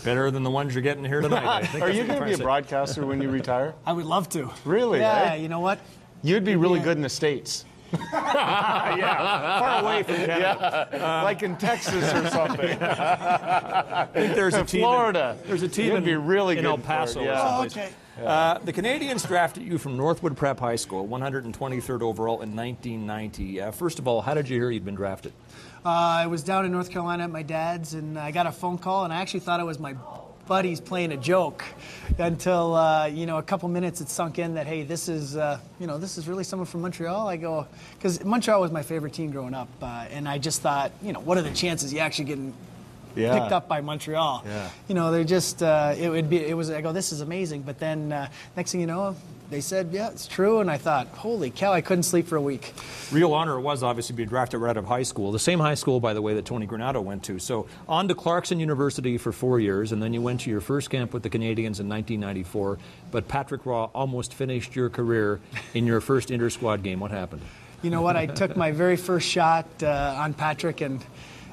Better than the ones you're getting here tonight, I think. Are you going to be a broadcaster when you retire? I would love to. Really? Yeah, eh? You know what? You'd be really good in the States. Yeah, far away from Canada. Yeah. Like in Texas or something. I think there's a team Florida. There's a team You'd be really in good El Paso. for it, yeah. Or someplace. Okay. The Canadians drafted you from Northwood Prep High School, 123rd overall in 1990. First of all, how did you hear you'd been drafted? I was down in North Carolina at my dad's, and I got a phone call, and I actually thought it was my buddies playing a joke until, a couple minutes it sunk in that, hey, this is really someone from Montreal. I go, because Montreal was my favorite team growing up, and I just thought, what are the chances you actually getting picked up by Montreal? Yeah. They're just, I go, this is amazing. But then next thing you know, they said, yeah, it's true. And I thought, holy cow, I couldn't sleep for a week. Real honor it was, obviously, to be drafted right out of high school. The same high school, by the way, that Tony Granato went to. So on to Clarkson University for 4 years, and then you went to your first camp with the Canadians in 1994. But Patrick Roy almost finished your career in your first inter-squad game. What happened? You know what? I took my very first shot on Patrick, and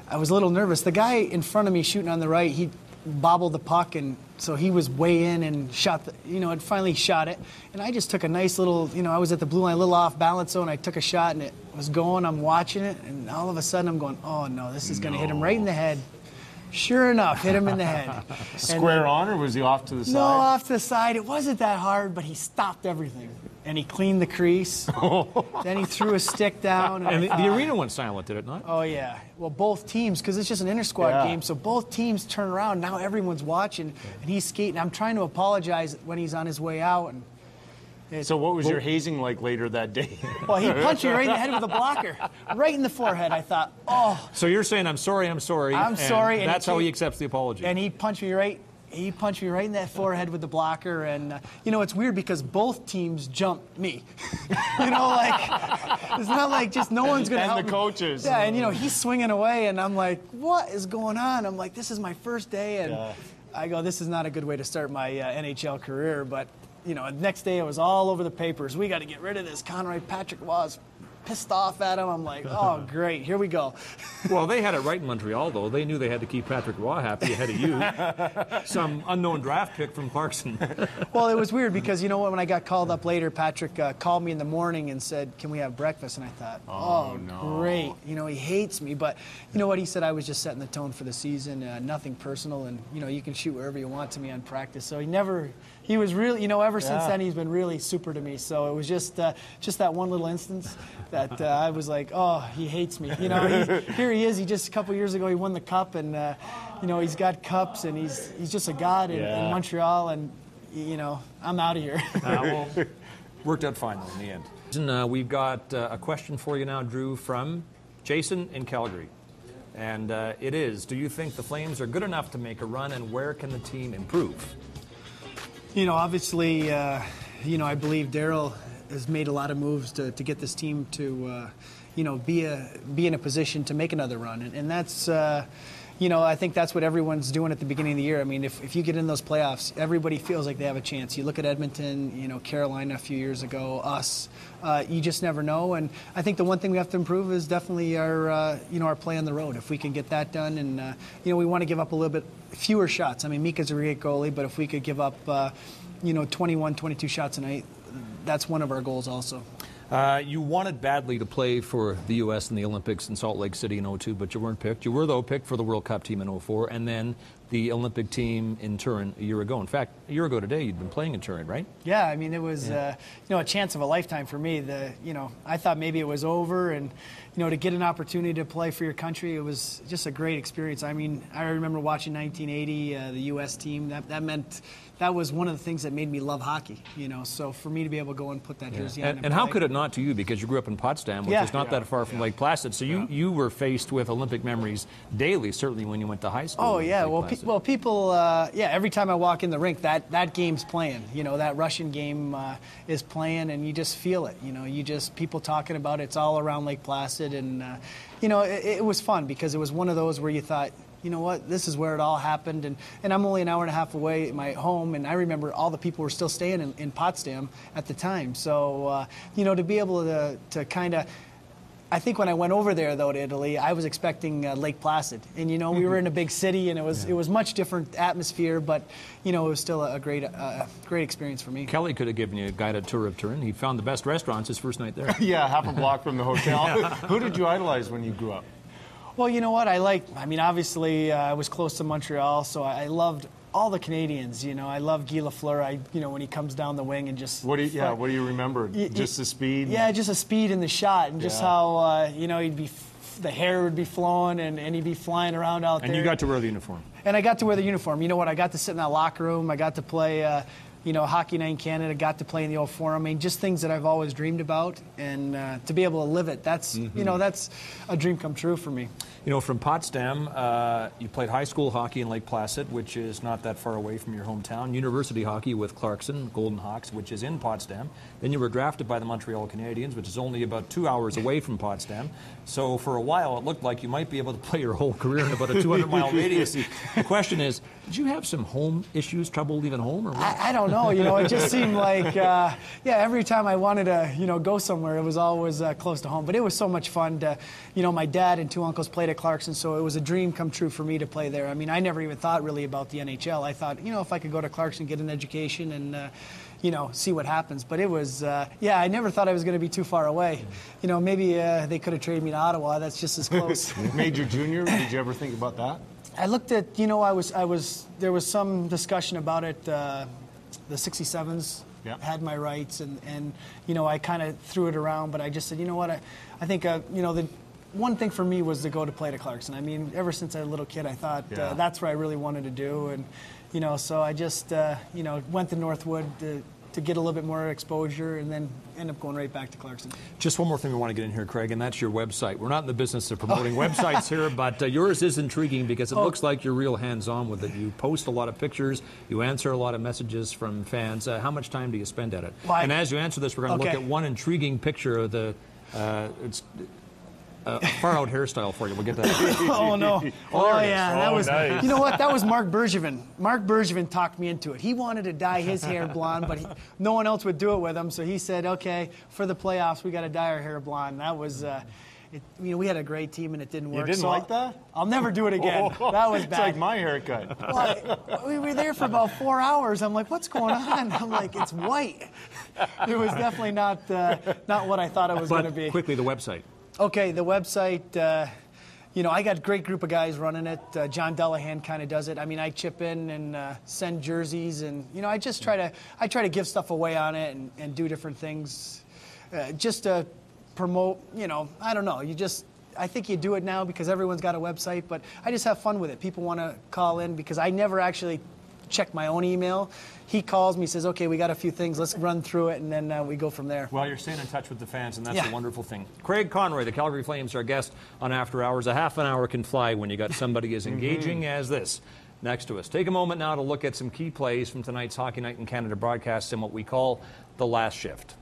I was a little nervous. The guy in front of me shooting on the right, he bobbled the puck, and so he was way in and shot and finally shot it. And I just took a nice little, I was at the blue line, a little off balance zone. I took a shot, and it was going. I'm watching it, and all of a sudden I'm going, oh no, this is going to hit him right in the head. Sure enough, hit him in the head. Square on, or was he off to the side? No, off to the side. It wasn't that hard, but he stopped everything. And he cleaned the crease. Then he threw his stick down. And the arena went silent, did it not? Oh, yeah. Well, both teams, because it's just an inter-squad game, so both teams turn around. Now everyone's watching, and he's skating. I'm trying to apologize when he's on his way out. So what was your hazing like later that day? Well, he punched me right in the head with a blocker. Right in the forehead. I thought, oh. So you're saying, I'm sorry. I'm sorry. And that's how he accepts the apology. And he punched me right in that forehead with the blocker. And, it's weird because both teams jumped me. It's not like just no one's going to help And the coaches. Yeah, and, he's swinging away, and I'm like, what is going on? I'm like, this is my first day, and I go, this is not a good way to start my NHL career. But, next day it was all over the papers. We got to get rid of this Conroy. Patrick was pissed off at him. I'm like, oh, great, here we go. Well, they had it right in Montreal, though. They knew they had to keep Patrick Roy happy ahead of you. Some unknown draft pick from Clarkson. Well, it was weird because, when I got called up later, Patrick called me in the morning and said, can we have breakfast? And I thought, oh no. Great. He hates me. But you know what? He said I was just setting the tone for the season, nothing personal. And, you can shoot wherever you want to me on practice. So he was really, ever since then, he's been really super to me. So it was just that one little instance that I was like, oh, he hates me. Here he is. He just a couple years ago he won the cup, and he's got cups, and he's just a god in Montreal, and I'm out of here. Well, worked out fine in the end. And we've got a question for you now, Drew, from Jason in Calgary, and it is: do you think the Flames are good enough to make a run, and where can the team improve? Obviously, I believe Darryl has made a lot of moves to get this team to, be in a position to make another run. And that's, I think that's what everyone's doing at the beginning of the year. I mean, if you get in those playoffs, everybody feels like they have a chance. You look at Edmonton, Carolina a few years ago, us. You just never know. And I think the one thing we have to improve is definitely our play on the road. If we can get that done, and, we want to give up a little bit fewer shots. I mean, Mika's a great goalie, but if we could give up, 21, 22 shots a night, that's one of our goals also. You wanted badly to play for the U.S. in the Olympics in Salt Lake City in 2002, but you weren't picked. You were, though, picked for the World Cup team in 2004, and then the Olympic team in Turin a year ago. In fact, a year ago today, you'd been playing in Turin, right? Yeah, I mean, it was a chance of a lifetime for me. I thought maybe it was over, and to get an opportunity to play for your country, it was just a great experience. I mean, I remember watching 1980, the U.S. team. That was one of the things that made me love hockey. So for me to be able to go and put that jersey on, and how could it not to you? Because you grew up in Potsdam, which is not that far from Lake Placid. So you were faced with Olympic memories daily, certainly when you went to high school. Oh yeah, well, people, every time I walk in the rink, that game's playing. That Russian game is playing, and you just feel it. People talking about it. It's all around Lake Placid, and it was fun because it was one of those where you thought, you know what, this is where it all happened. And I'm only an hour and a half away at my home, and I remember all the people were still staying in Potsdam at the time. So, to be able to kind of, I think when I went over there, though, to Italy, I was expecting Lake Placid. And, you know, we were in a big city, and it was much different atmosphere, but, you know, it was still a great experience for me. Kelly could have given you a guided tour of Turin. He found the best restaurants his first night there. Yeah, half a block from the hotel. Who did you idolize when you grew up? Well, you know what? Obviously, I was close to Montreal, so I loved all the Canadians. You know, I love Guy Lafleur. When he comes down the wing and just... What do you remember? Just the speed? Yeah, just the speed in the shot, and just how, the hair would be flowing, and he'd be flying around out there. And you got to wear the uniform. And I got to wear the uniform. You know what? I got to sit in that locker room. I got to play... Hockey Night in Canada, got to play in the old Forum. I mean, just things that I've always dreamed about, and to be able to live it, that's that's a dream come true for me. You know, from Potsdam, you played high school hockey in Lake Placid, which is not that far away from your hometown. University hockey with Clarkson, Golden Hawks, which is in Potsdam. Then you were drafted by the Montreal Canadiens, which is only about 2 hours away from Potsdam. So for a while, it looked like you might be able to play your whole career in about a 200-mile radius. The question is, did you have some home issues, trouble leaving home, or what? I don't know. It just seemed like, every time I wanted to, go somewhere, it was always close to home. But it was so much fun to, my dad and two uncles played at Clarkson, so it was a dream come true for me to play there. I mean, I never even thought really about the NHL. I thought, if I could go to Clarkson, get an education, and, see what happens. But it was, I never thought I was going to be too far away. Maybe they could have traded me to Ottawa. That's just as close. Major junior, did you ever think about that? I looked at, there was some discussion about it. The 67s had my rights, and I kind of threw it around, but I just said, I think, the one thing for me was to go to play to Clarkson. I mean, ever since I was a little kid, I thought that's what I really wanted to do, and, so I just, went to Northwood to get a little bit more exposure, and then end up going right back to Clarkson. Just one more thing we want to get in here, Craig, and that's your website. We're not in the business of promoting websites here, but yours is intriguing because it looks like you're real hands-on with it. You post a lot of pictures, you answer a lot of messages from fans. How much time do you spend at it? And as you answer this, we're going to look at one intriguing picture of the... it's a far-out hairstyle for you. We'll get that. Oh, no. That was, nice. You know what? That was Mark Bergevin. Mark Bergevin talked me into it. He wanted to dye his hair blonde, but no one else would do it with him, so he said, okay, for the playoffs, we got to dye our hair blonde. That was... we had a great team, and it didn't work. You didn't like that? I'll never do it again. That was bad. It's like my haircut. Well, we were there for about 4 hours. I'm like, what's going on? I'm like, it's white. It was definitely not what I thought it was going to be. Quickly, the website. Okay, the website, I got a great group of guys running it. John Dellahan kind of does it. I mean, I chip in and send jerseys, and, I just try to give stuff away on it and do different things just to promote, I don't know. I think you do it now because everyone's got a website, but I just have fun with it. People want to call in because I never actually check my own email. He calls me, says, okay, we got a few things, let's run through it, and then we go from there. Well, you're staying in touch with the fans, and that's a wonderful thing. Craig Conroy, the Calgary Flames, our guest on After Hours. A half an hour can fly when you got somebody as engaging as this next to us. Take a moment now to look at some key plays from tonight's Hockey Night in Canada broadcast in what we call the last shift.